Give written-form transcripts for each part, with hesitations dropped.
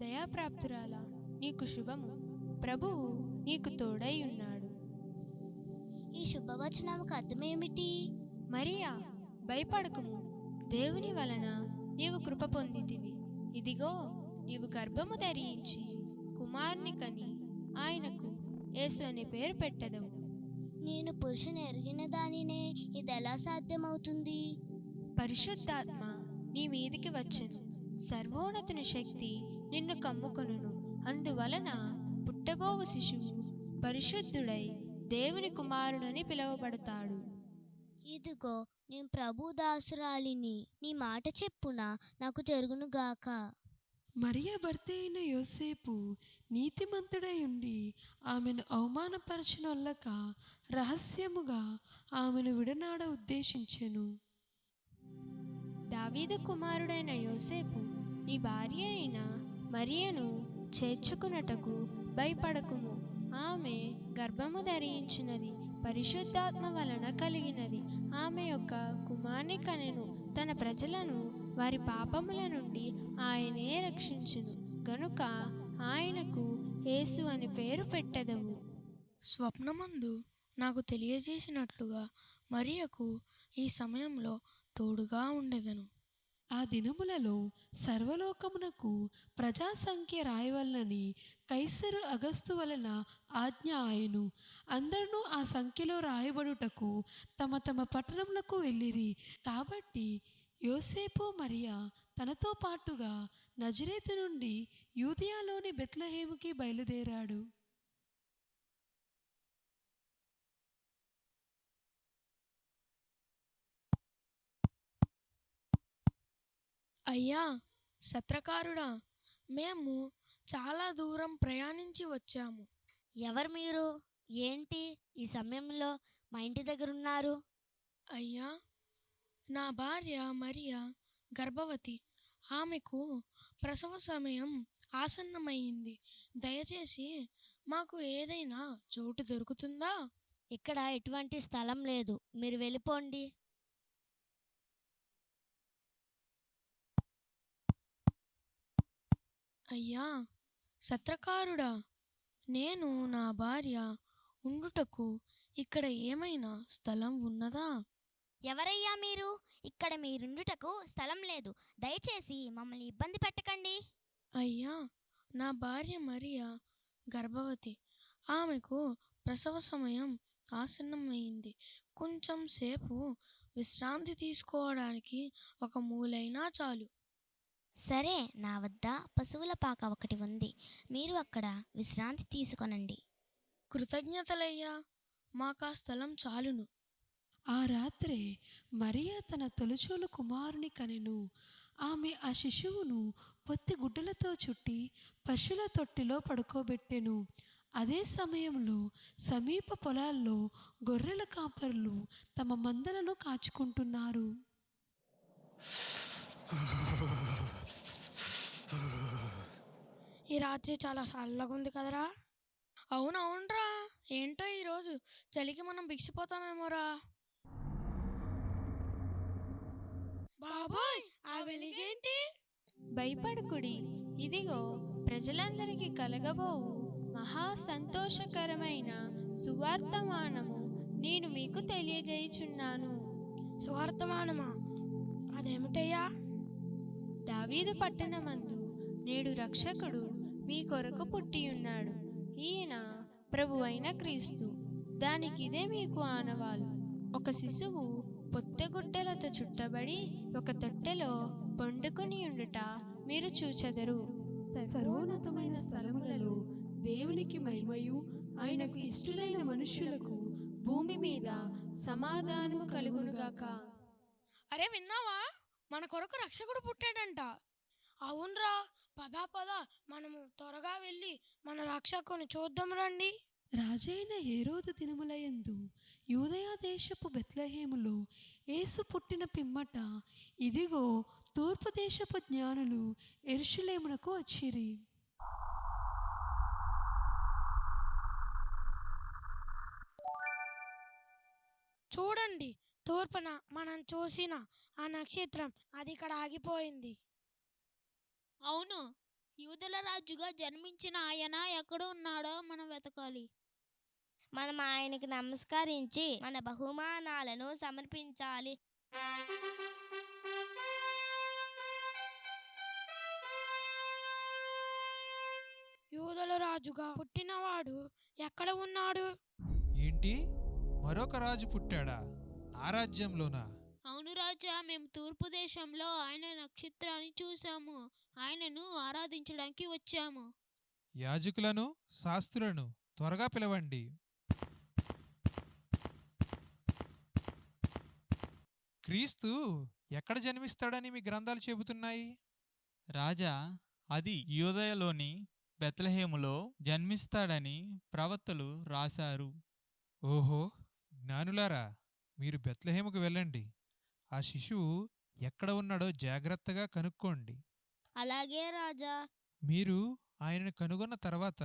దయాప్రాప్తురాలా, నీకు శుభము. ప్రభువు నీకు తోడై ఉన్నాడు. ఈ శుభవచనముకు అర్థమేమిటి? మరియా, భయపడకుము. దేవుని వలన నీవు కృప పొందితివి. ఇదిగో, నీవు గర్భము ధరించి కుమారుని కని ఆయనకు యేసు అనే పేరు పెట్టెదవు. నేను పురుషుని ఎరిగిన దానినే, ఇదెలా సాధ్యమవుతుంది? పరిశుద్ధాత్మ నీ మీదికి వచ్చెను. సర్వోన్నతుని శక్తి నిన్ను కమ్ముకొనును. అందువలన పుట్టబోవు శిశువు పరిశుద్ధుడై దేవుని కుమారుడని పిలువబడతాడు. ఇదిగో, నేను ప్రభు దాసురాలిని, నీ మాట చెప్పున నాకు జరుగునుగాక. మరియ భర్త అయిన యోసేపు నీతిమంతుడై ఉండి ఆమెను అవమానపరచనొల్లక రహస్యముగా ఆమెను విడనాడ ఉద్దేశించెను. దావీదు కుమారుడైన యోసేపు, నీ భార్య అయిన మరియను చేర్చుకున్నటకు భయపడకుము. ఆమె గర్భము ధరించినది పరిశుద్ధాత్మ వలన కలిగినది. ఆమె యొక్క కుమారుని కనెను. తన ప్రజలను వారి పాపముల నుండి ఆయనే రక్షించును గనుక ఆయనకు యేసు అని పేరు పెట్టెదవు. స్వప్నమందు నాకు తెలియజేసినట్లుగా మరియకు ఈ సమయంలో తోడుగా ఉండెదను. ఆ దినములలో సర్వలోకమునకు ప్రజాసంఖ్య రాయవలనని కైసరు అగస్తు వలన ఆజ్ఞ ఆయను. అందరూ ఆ సంఖ్యలో రాయబడుటకు తమ తమ పట్టణములకు వెళ్ళిరి. కాబట్టి యోసేపు మరియా తనతో పాటుగా నజరేతు నుండి యూదయలోని బెత్లెహేముకి బయలుదేరాడు. అయ్యా సత్రకారుడా, మేము చాలా దూరం ప్రయాణించి వచ్చాము. ఎవరు మీరు? ఏంటి ఈ సమయంలో మా ఇంటి దగ్గర ఉన్నారు? అయ్యా, నా భార్య మరియా గర్భవతి. ఆమెకు ప్రసవ సమయం ఆసన్నమైంది. దయచేసి మాకు ఏదైనా చోటు దొరుకుతుందా? ఇక్కడ ఎటువంటి స్థలం లేదు, మీరు వెళ్ళిపోండి. అయ్యా సత్రకారుడా, నేను నా భార్య ఉండుటకు ఇక్కడ ఏమైనా స్థలం ఉన్నదా? ఎవరయ్యా మీరు? ఇక్కడ మీరుండుటకు స్థలం లేదు. దయచేసి మమ్మల్ని ఇబ్బంది పెట్టకండి. అయ్యా, నా భార్య మరియా గర్భవతి. ఆమెకు ప్రసవ సమయం ఆసన్నమైంది. కొంచెం సేపు విశ్రాంతి తీసుకోవడానికి ఒక మూలైనా చాలు. సరే, నా వద్ద పశువుల పాక ఒకటి ఉంది, మీరు అక్కడ విశ్రాంతి తీసుకొనండి. కృతజ్ఞతలయ్యా, మాకా స్థలం చాలును. ఆ రాత్రే మరియా తన తొలిచూలు కుమారుని కనెను. ఆమె ఆ శిశువును పొత్తి గుడ్డలతో చుట్టి పశువుల తొట్టిలో పడుకోబెట్టెను. అదే సమయంలో సమీప పొలాల్లో గొర్రెల కాపరులు తమ మందలను కాచుకుంటున్నారు. ఈ రాత్రి చాలా చల్లగా ఉంది కదరా? అవునవునరా, ఏంటో ఈరోజు చలికి మనం బిగిసిపోతామేమోరా. బాబోయ్, ఆ వెలిగేంటి? భయపడకుడి. ఇదిగో, ప్రజలందరికీ కలగబోవు మహా సంతోషకరమైన సువార్తమానము నేను మీకు తెలియజేయుచున్నాను. సువార్తమానమా? అదేమిటయ్యా? దావీదు పట్టణమందు నేడు రక్షకుడు మీ కొరకు పుట్టియున్నాడు. ఈయన ప్రభువైన క్రీస్తు. దానికిదే మీకు ఆనవాలు. ఒక శిశువు పొత్తెగుడ్డలతో చుట్టబడి ఒక తొట్టెలో పండుకొని ఉండుట మీరు చూచెదరు. సర్వోన్నతమైన స్థలములలో దేవునికి మహిమయు, ఆయనకు ఇష్టులైన మనుష్యులకు భూమి మీద సమాధానము కలుగునుగాక. అరే విన్నావా? మన కొరకు రక్షకుడు పుట్టాడంట. అవునరా, పద మనము త్వరగా వెళ్ళి మన రక్షకుని చూద్దాం రండి. రాజైన హేరోదు దినములయందు యూదయ దేశపు బెత్లెహేములో యేసు పుట్టిన పిమ్మట ఇదిగో, తూర్పు దేశపు జ్ఞానులు యెరూషలేమునకు వచ్చిరి. చూడండి, తూర్పున మనం చూసిన ఆ నక్షత్రం అది ఇక్కడ ఆగిపోయింది. అవును, యూదుల రాజుగా జన్మించిన ఆయన ఎక్కడ ఉన్నాడో మనం వెతకాలి. మనం ఆయనకి నమస్కరించి మన బహుమానాలను సమర్పించాలి. యూదుల రాజుగా పుట్టినవాడు ఎక్కడ ఉన్నాడు? ఏంటి, మరొక రాజు పుట్టాడా? ఆ రాజ్యంలోనా? అవును రాజా, మేము తూర్పు దేశంలో ఆయన నక్షత్రాన్ని చూసాము. ఆయనను ఆరాధించడానికి వచ్చాము. యాజకులను, శాస్త్రులను త్వరగా పిలవండి. క్రీస్తు ఎక్కడ జన్మిస్తాడని మీ గ్రంథాలు చెబుతున్నాయి? రాజా, అది యూదయలోని బెత్లెహేములో జన్మిస్తాడని ప్రవక్తలు రాశారు. ఓహో, జ్ఞానులారా, మీరు బెత్లెహేముకు వెళ్ళండి. ఆ శిశువు ఎక్కడ ఉన్నాడో జాగ్రత్తగా కనుక్కోండి. అలాగే రాజా. మీరు ఆయనను కనుగొన్న తర్వాత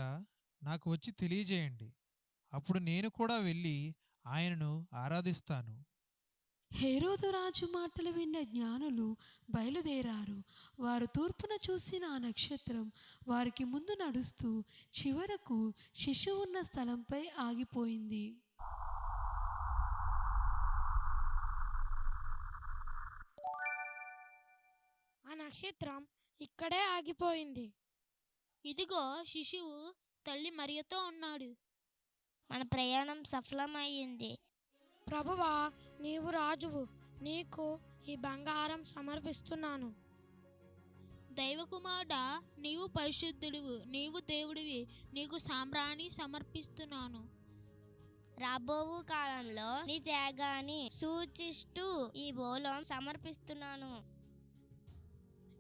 నాకు వచ్చి తెలియజేయండి. అప్పుడు నేను కూడా వెళ్ళి ఆయనను ఆరాధిస్తాను. హేరోదు రాజు మాటలు విన్న జ్ఞానులు బయలుదేరారు. వారు తూర్పున చూసిన ఆ నక్షత్రం వారికి ముందు నడుస్తూ చివరకు శిశువు ఉన్న స్థలంపై ఆగిపోయింది. ఆ నక్షత్రం ఇక్కడే ఆగిపోయింది. ఇదిగో శిశువు తల్లి మరియతో ఉన్నాడు. మన ప్రయాణం సఫలమయ్యింది. ప్రభువా, నీవు రాజువు, నీకు ఈ బంగారం సమర్పిస్తున్నాను. దైవకుమారుడా, నీవు పరిశుద్ధుడివు, నీవు దేవుడివి, నీకు సాంబ్రాణి సమర్పిస్తున్నాను. రాబోవు కాలంలో నీ త్యాగాన్ని సూచిస్తూ ఈ బోలం సమర్పిస్తున్నాను.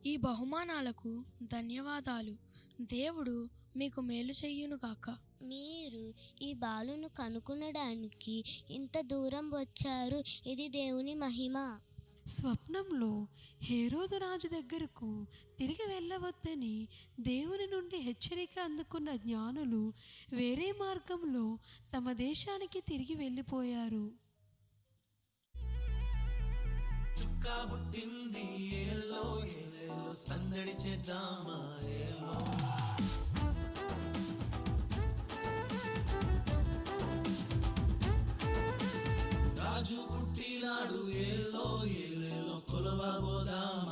ఈ బహుమానాలకు ధన్యవాదాలు. దేవుడు మీకు మేలు చెయ్యునుగాక. మీరు ఈ బాలును కనుగొనడానికి ఇంత దూరం వచ్చారు. ఇది దేవుని మహిమ. స్వప్నంలో హేరోదు రాజు దగ్గరకు తిరిగి వెళ్ళవద్దని దేవుని నుండి హెచ్చరిక అందుకున్న జ్ఞానులు వేరే మార్గంలో తమ దేశానికి తిరిగి వెళ్ళిపోయారు. రాజు పుట్టినాడు, ఏలో ఏలేలో కొలవబోదామా.